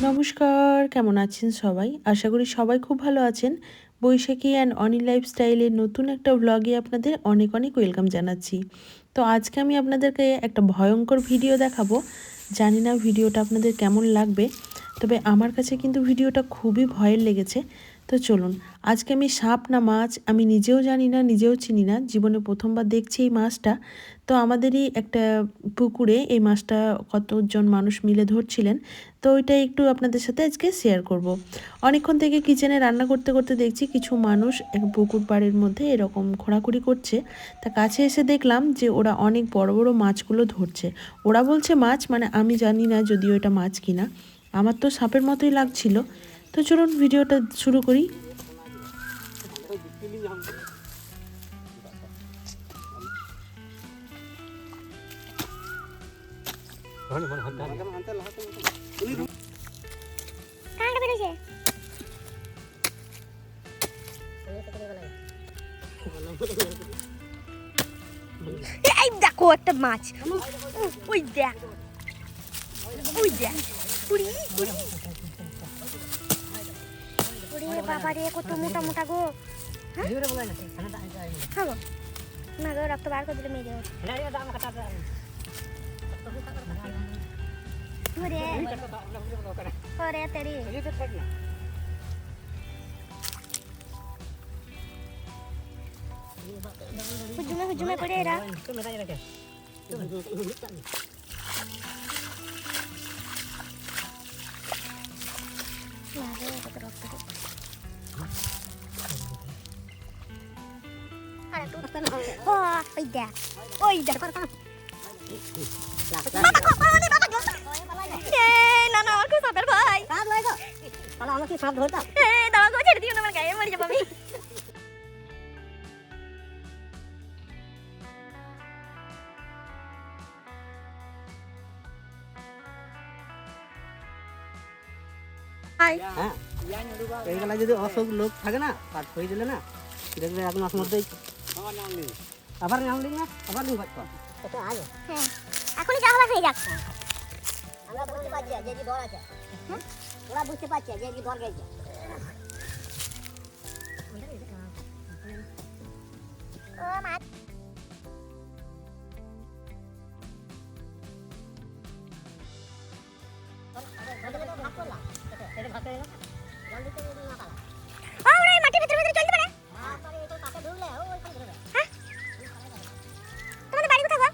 নমস্কার, কেমন আছেন সবাই? আশা করি সবাই খুব ভালো আছেন। বৈশাখী অ্যান্ড অনি লাইফস্টাইলের নতুন একটা ব্লগে আপনাদের অনেক অনেক ওয়েলকাম জানাচ্ছি। তো আজকে আমি আপনাদেরকে একটা ভয়ঙ্কর ভিডিও দেখাবো। জানি না ভিডিওটা আপনাদের কেমন লাগবে, তবে আমার কাছে কিন্তু ভিডিওটা খুবই ভয়ের লেগেছে। তো চলুন, আজকে আমি সাপ না মাছ আমি নিজেও জানি না, নিজেও চিনি না, জীবনে প্রথমবার দেখছি এই মাছটা। তো আমাদেরই একটা পুকুরে এই মাছটা কতজন মানুষ মিলে ধরছিলেন, তো ওইটাই একটু আপনাদের সাথে আজকে শেয়ার করব। অনেকক্ষণ থেকে কিচেনে রান্না করতে করতে দেখছি কিছু মানুষ পুকুর পাড়ের মধ্যে এরকম ঘোরাঘুরি করছে। তা কাছে এসে দেখলাম যে ওরা অনেক বড় বড় মাছগুলো ধরছে। ওরা বলছে মাছ, মানে আমি জানি না যদিও এটা মাছ কিনা, আমার তো সাপের মতোই লাগছিল। তো চলুন ভিডিওটা শুরু করি। এই দেখো একটা মাছ, ওই দেখ, ওই দেখ, পুরি পুরি, ওরে বাবা রে, কত মোটা মোটা গো। হ্যাঁ গো, না গো, রক্ত বার করে দিলে মেরে ওরে ওরে তেরি হুজুমে হুজুমে করে এরা। ওই দেখ, ওই দেখ, না না, আমাকে সাপের ভাই আমাকে সাপ ধরতাম, দাও গো, ছেড়ে দিও না, আমার গায়ে মরে যাবো আমি। হ্যাঁ, এইগুলা যদি অসুখ লোক থাকে না, কাট হয়ে দিলে না, দেখবে এক মাস মধ্যেই আবার নামলি না, আবার নিয়ে পাচ্ছ। হ্যাঁ, এখনই যা হবার হয়ে যাক। আমরা বুঝতে পারছি যে কি দর আছে, ওরা বুঝতে পারছে যে কি দর গেছে। ও মাছ, ওরে মাটির ভিতরে ভিতরে চলতে পারে। হ্যাঁ, তোমাদের বাড়ি কোথায় গো?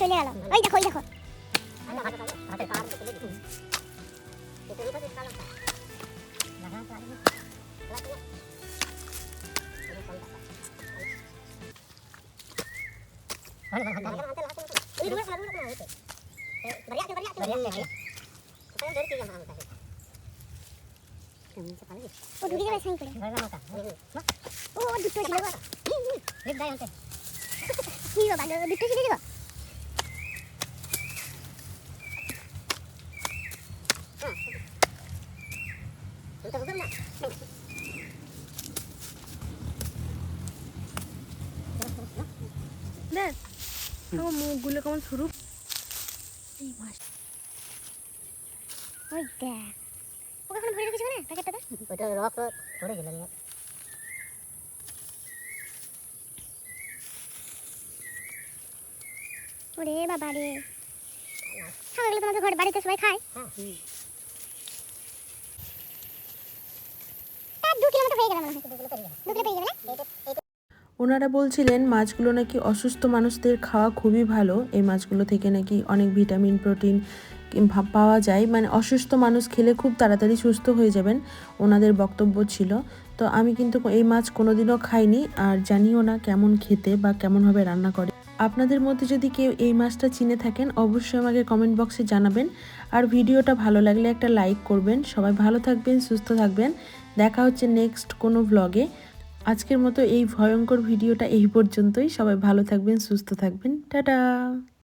চলে গেল, ওই দেখো, ওই দেখো। ও ঢুকে যাবে সাইন করে। ও দুটো ছিল, কি বাবা, দুটো ছিল গো। দেখ আমার মুখগুলো কেমন শুরু। এই মাছ, ওই দেখ, ওকে এখন ভরে রেখেছি না প্যাকেটটাতে। ওটা রক্ত পড়ে গেল। ওরে বাবা রে, ছাগলগুলো তোমাদের ঘরে বাড়িতে সবাই খায়? হ্যাঁ, 2 কিলোমিটার হয়ে গেল মনে হয়, 2 কিলো পেয়ে যাবে না? ওনারা বলছিলেন মাছগুলো নাকি অসুস্থ মানুষদের খাওয়া খুবই ভালো, এই মাছগুলো থেকে নাকি অনেক ভিটামিন প্রোটিন পাওয়া যায়, মানে অসুস্থ মানুষ খেলে খুব তাড়াতাড়ি সুস্থ হয়ে যাবেন, ওনাদের বক্তব্য ছিল। তো আমি কিন্তু এই মাছ কোনোদিনও খাইনি, আর জানিও না কেমন খেতে বা কেমনভাবে রান্না করে। আপনাদের মধ্যে যদি কেউ এই মাছটা চিনে থাকেন অবশ্যই আমাকে কমেন্ট বক্সে জানাবেন। আর ভিডিওটা ভালো লাগলে একটা লাইক করবেন। সবাই ভালো থাকবেন, সুস্থ থাকবেন। দেখা হচ্ছে নেক্সট কোনো ব্লগে। আজকের মতো এই ভয়ঙ্কর ভিডিওটা এই পর্যন্তই। সবাই ভালো থাকবেন, সুস্থ থাকবেন। টাটা।